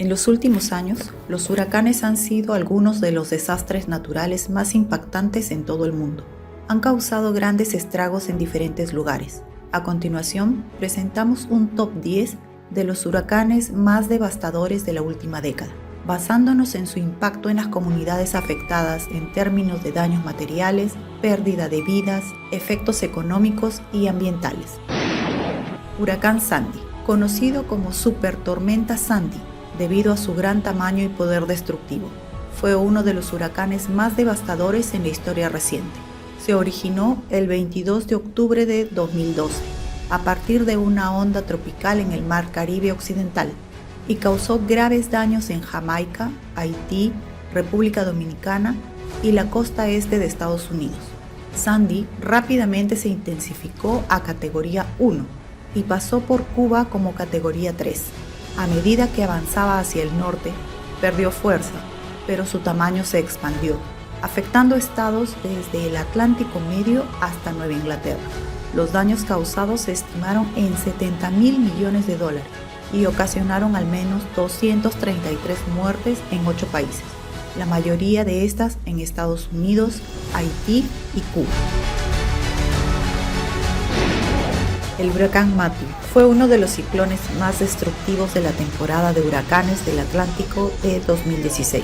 En los últimos años, los huracanes han sido algunos de los desastres naturales más impactantes en todo el mundo. Han causado grandes estragos en diferentes lugares. A continuación, presentamos un top 10 de los huracanes más devastadores de la última década, basándonos en su impacto en las comunidades afectadas en términos de daños materiales, pérdida de vidas, efectos económicos y ambientales. Huracán Sandy, conocido como Supertormenta Sandy, debido a su gran tamaño y poder destructivo. Fue uno de los huracanes más devastadores en la historia reciente. Se originó el 22 de octubre de 2012, a partir de una onda tropical en el Mar Caribe Occidental, y causó graves daños en Jamaica, Haití, República Dominicana y la costa este de Estados Unidos. Sandy rápidamente se intensificó a categoría 1 y pasó por Cuba como categoría 3. A medida que avanzaba hacia el norte, perdió fuerza, pero su tamaño se expandió, afectando estados desde el Atlántico Medio hasta Nueva Inglaterra. Los daños causados se estimaron en $70.000 millones y ocasionaron al menos 233 muertes en 8 países, la mayoría de estas en Estados Unidos, Haití y Cuba. El huracán Matthew fue uno de los ciclones más destructivos de la temporada de huracanes del Atlántico de 2016.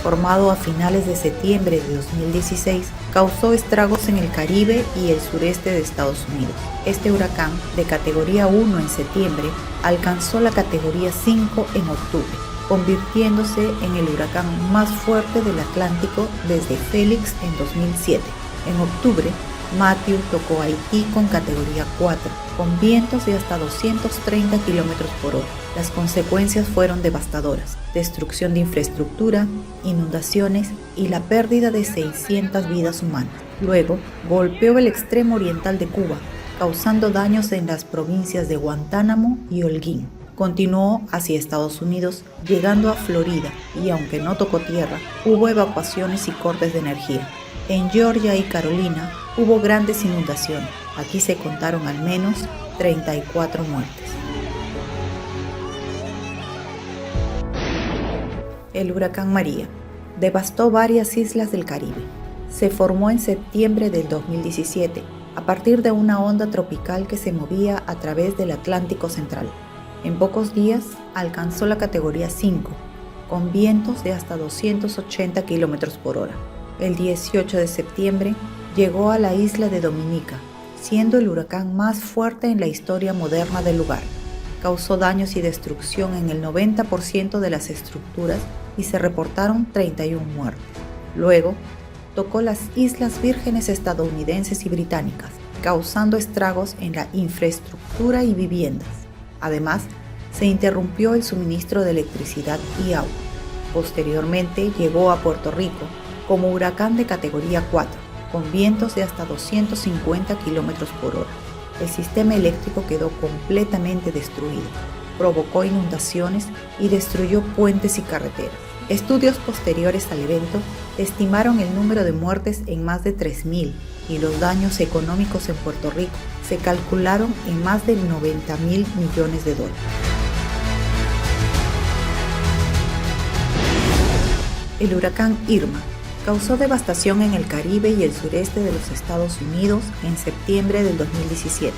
Formado a finales de septiembre de 2016, causó estragos en el Caribe y el sureste de Estados Unidos. Este huracán, de categoría 1 en septiembre, alcanzó la categoría 5 en octubre, convirtiéndose en el huracán más fuerte del Atlántico desde Félix en 2007. En octubre, Matthew tocó Haití con categoría 4, con vientos de hasta 230 km por hora. Las consecuencias fueron devastadoras: destrucción de infraestructura, inundaciones y la pérdida de 600 vidas humanas. Luego, golpeó el extremo oriental de Cuba, causando daños en las provincias de Guantánamo y Holguín. Continuó hacia Estados Unidos, llegando a Florida, y aunque no tocó tierra, hubo evacuaciones y cortes de energía. En Georgia y Carolina hubo grandes inundaciones. Aquí se contaron al menos 34 muertes. El huracán María devastó varias islas del Caribe. Se formó en septiembre del 2017 a partir de una onda tropical que se movía a través del Atlántico Central. En pocos días alcanzó la categoría 5, con vientos de hasta 280 km por hora. El 18 de septiembre llegó a la isla de Dominica, siendo el huracán más fuerte en la historia moderna del lugar. Causó daños y destrucción en el 90% de las estructuras y se reportaron 31 muertos. Luego, tocó las Islas Vírgenes estadounidenses y británicas, causando estragos en la infraestructura y viviendas. Además, se interrumpió el suministro de electricidad y agua. Posteriormente llegó a Puerto Rico como huracán de categoría 4, con vientos de hasta 250 km por hora. El sistema eléctrico quedó completamente destruido, provocó inundaciones y destruyó puentes y carreteras. Estudios posteriores al evento estimaron el número de muertes en más de 3.000 y los daños económicos en Puerto Rico se calcularon en más de $90.000 millones. El huracán Irma causó devastación en el Caribe y el sureste de los Estados Unidos en septiembre del 2017.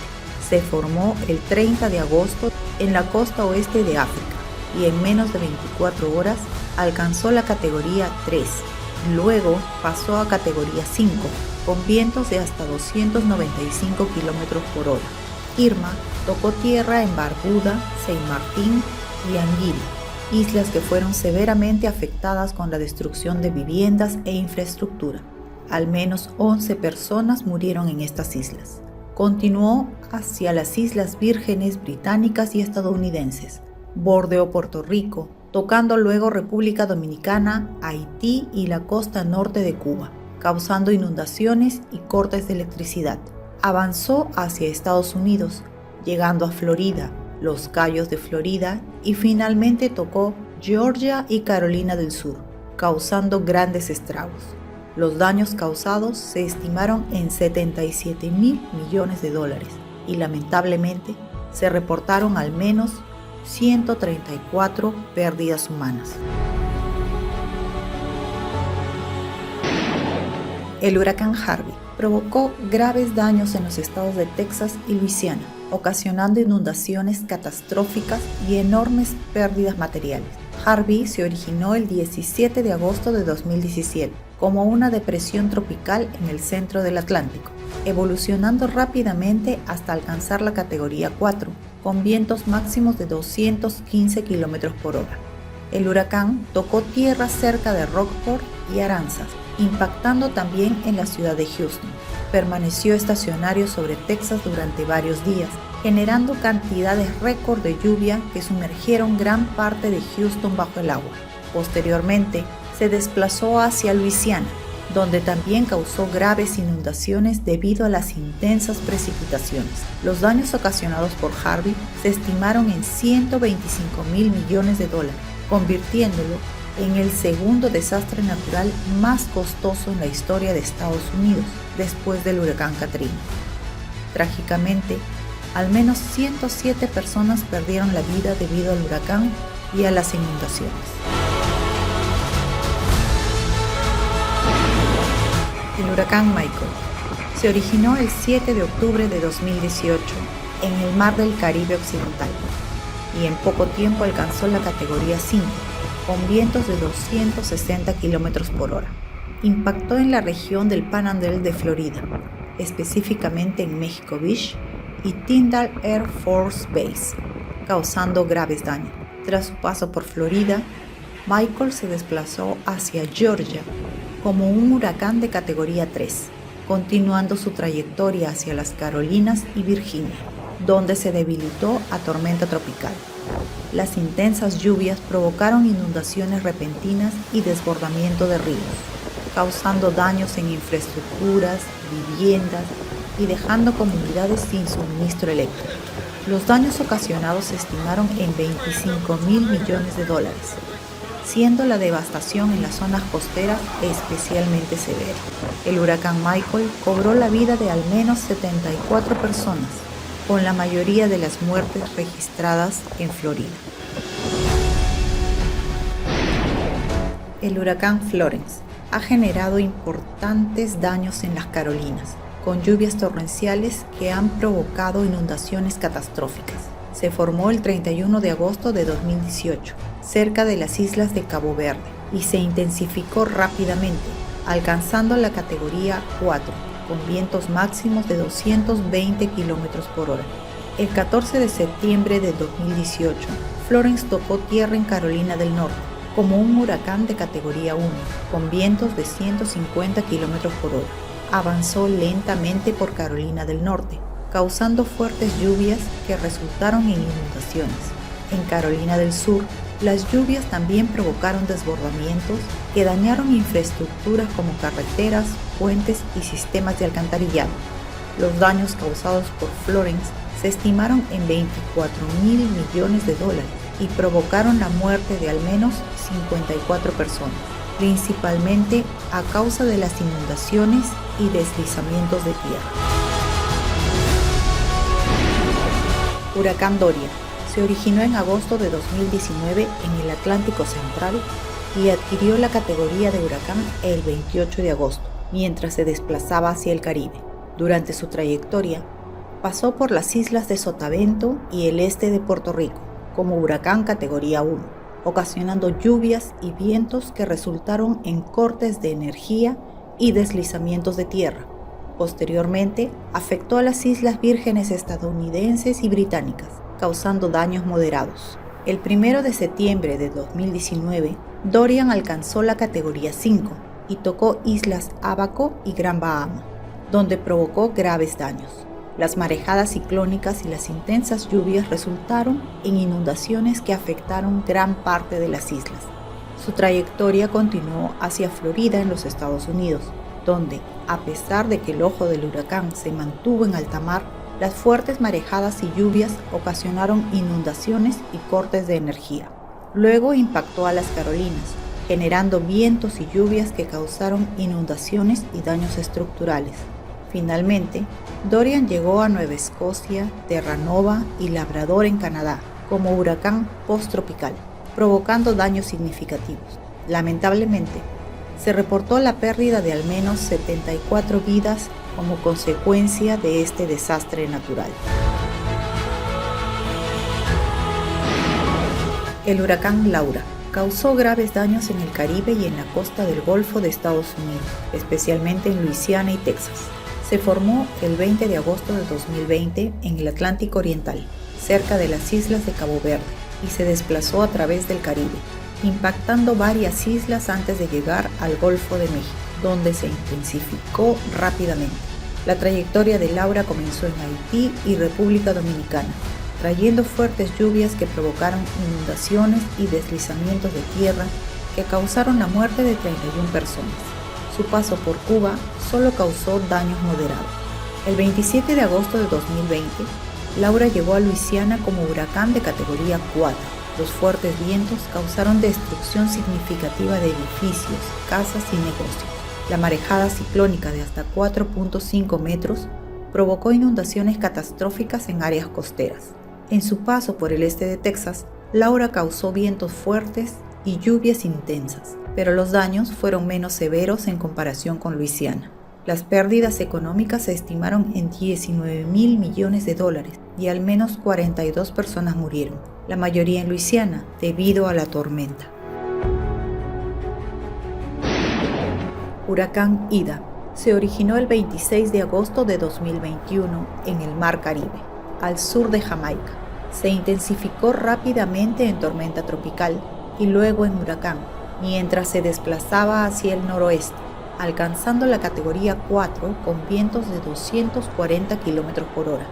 Se formó el 30 de agosto en la costa oeste de África y en menos de 24 horas alcanzó la categoría 3. Luego pasó a categoría 5, con vientos de hasta 295 km por hora. Irma tocó tierra en Barbuda, Saint Martín y Anguilla, islas que fueron severamente afectadas con la destrucción de viviendas e infraestructura. Al menos 11 personas murieron en estas islas. Continuó hacia las Islas Vírgenes británicas y estadounidenses. Bordeó Puerto Rico, tocando luego República Dominicana, Haití y la costa norte de Cuba, causando inundaciones y cortes de electricidad. Avanzó hacia Estados Unidos, llegando a Florida, Los Cayos de Florida y finalmente tocó Georgia y Carolina del Sur, causando grandes estragos. Los daños causados se estimaron en $77.000 millones y lamentablemente se reportaron al menos 134 pérdidas humanas. El huracán Harvey provocó graves daños en los estados de Texas y Luisiana, ocasionando inundaciones catastróficas y enormes pérdidas materiales. Harvey se originó el 17 de agosto de 2017 como una depresión tropical en el centro del Atlántico, evolucionando rápidamente hasta alcanzar la categoría 4, con vientos máximos de 215 km por hora. El huracán tocó tierra cerca de Rockport y Aransas, impactando también en la ciudad de Houston. Permaneció estacionario sobre Texas durante varios días, generando cantidades récord de lluvia que sumergieron gran parte de Houston bajo el agua. Posteriormente, se desplazó hacia Luisiana, donde también causó graves inundaciones debido a las intensas precipitaciones. Los daños ocasionados por Harvey se estimaron en $125 mil millones, convirtiéndolo en el segundo desastre natural más costoso en la historia de Estados Unidos, después del huracán Katrina. Trágicamente, al menos 107 personas perdieron la vida debido al huracán y a las inundaciones. El huracán Michael se originó el 7 de octubre de 2018 en el mar del Caribe Occidental y en poco tiempo alcanzó la categoría 5, con vientos de 260 km por hora. Impactó en la región del Panhandle de Florida, específicamente en Mexico Beach y Tyndall Air Force Base, causando graves daños. Tras su paso por Florida, Michael se desplazó hacia Georgia como un huracán de categoría 3, continuando su trayectoria hacia las Carolinas y Virginia, donde se debilitó a tormenta tropical. Las intensas lluvias provocaron inundaciones repentinas y desbordamiento de ríos, causando daños en infraestructuras, viviendas y dejando comunidades sin suministro eléctrico. Los daños ocasionados se estimaron en $25 mil millones, siendo la devastación en las zonas costeras especialmente severa. El huracán Michael cobró la vida de al menos 74 personas, con la mayoría de las muertes registradas en Florida. El huracán Florence ha generado importantes daños en las Carolinas, con lluvias torrenciales que han provocado inundaciones catastróficas. Se formó el 31 de agosto de 2018, cerca de las islas de Cabo Verde, y se intensificó rápidamente, alcanzando la categoría 4, con vientos máximos de 220 km por hora. El 14 de septiembre de 2018, Florence tocó tierra en Carolina del Norte, como un huracán de categoría 1, con vientos de 150 km por hora. Avanzó lentamente por Carolina del Norte, causando fuertes lluvias que resultaron en inundaciones. En Carolina del Sur, las lluvias también provocaron desbordamientos que dañaron infraestructuras como carreteras, puentes y sistemas de alcantarillado. Los daños causados por Florence se estimaron en $24 mil millones y provocaron la muerte de al menos 54 personas, principalmente a causa de las inundaciones y deslizamientos de tierra. Huracán Dorian se originó en agosto de 2019 en el Atlántico Central y adquirió la categoría de huracán el 28 de agosto, mientras se desplazaba hacia el Caribe. Durante su trayectoria, pasó por las islas de Sotavento y el este de Puerto Rico como huracán categoría 1, ocasionando lluvias y vientos que resultaron en cortes de energía y deslizamientos de tierra. Posteriormente, afectó a las Islas Vírgenes estadounidenses y británicas, causando daños moderados. El 1 de septiembre de 2019, Dorian alcanzó la categoría 5 y tocó Islas Abaco y Gran Bahama, donde provocó graves daños. Las marejadas ciclónicas y las intensas lluvias resultaron en inundaciones que afectaron gran parte de las islas. Su trayectoria continuó hacia Florida en los Estados Unidos, donde, a pesar de que el ojo del huracán se mantuvo en alta mar, las fuertes marejadas y lluvias ocasionaron inundaciones y cortes de energía. Luego impactó a las Carolinas, generando vientos y lluvias que causaron inundaciones y daños estructurales. Finalmente, Dorian llegó a Nueva Escocia, Terranova y Labrador en Canadá, como huracán posttropical, provocando daños significativos. Lamentablemente, se reportó la pérdida de al menos 74 vidas como consecuencia de este desastre natural. El huracán Laura causó graves daños en el Caribe y en la costa del Golfo de Estados Unidos, especialmente en Luisiana y Texas. Se formó el 20 de agosto de 2020 en el Atlántico Oriental, cerca de las islas de Cabo Verde, y se desplazó a través del Caribe, impactando varias islas antes de llegar al Golfo de México, donde se intensificó rápidamente. La trayectoria de Laura comenzó en Haití y República Dominicana, trayendo fuertes lluvias que provocaron inundaciones y deslizamientos de tierra que causaron la muerte de 31 personas. Su paso por Cuba solo causó daños moderados. El 27 de agosto de 2020, Laura llegó a Luisiana como huracán de categoría 4. Los fuertes vientos causaron destrucción significativa de edificios, casas y negocios. La marejada ciclónica de hasta 4.5 metros provocó inundaciones catastróficas en áreas costeras. En su paso por el este de Texas, Laura causó vientos fuertes y lluvias intensas, pero los daños fueron menos severos en comparación con Luisiana. Las pérdidas económicas se estimaron en $19.000 millones y al menos 42 personas murieron, la mayoría en Luisiana, debido a la tormenta. Huracán Ida se originó el 26 de agosto de 2021 en el Mar Caribe, al sur de Jamaica. Se intensificó rápidamente en tormenta tropical y luego en huracán, mientras se desplazaba hacia el noroeste, alcanzando la categoría 4 con vientos de 240 km por hora.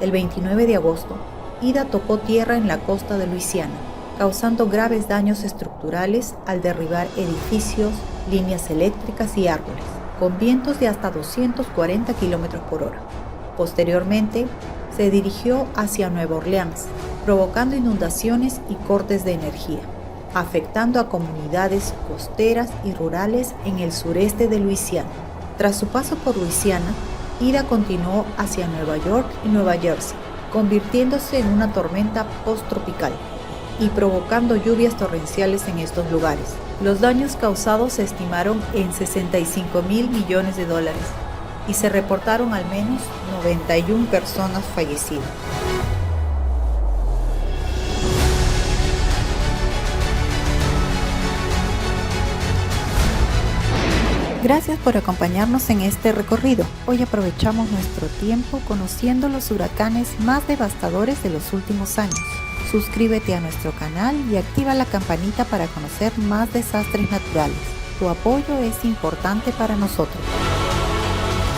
El 29 de agosto, Ida tocó tierra en la costa de Luisiana, causando graves daños estructurales al derribar edificios, líneas eléctricas y árboles, con vientos de hasta 240 km por hora. Posteriormente, se dirigió hacia Nueva Orleans, provocando inundaciones y cortes de energía, afectando a comunidades costeras y rurales en el sureste de Luisiana. Tras su paso por Luisiana, Ida continuó hacia Nueva York y Nueva Jersey, convirtiéndose en una tormenta posttropical y provocando lluvias torrenciales en estos lugares. Los daños causados se estimaron en $65.000 millones y se reportaron al menos 91 personas fallecidas. Gracias por acompañarnos en este recorrido. Hoy aprovechamos nuestro tiempo conociendo los huracanes más devastadores de los últimos años. Suscríbete a nuestro canal y activa la campanita para conocer más desastres naturales. Tu apoyo es importante para nosotros.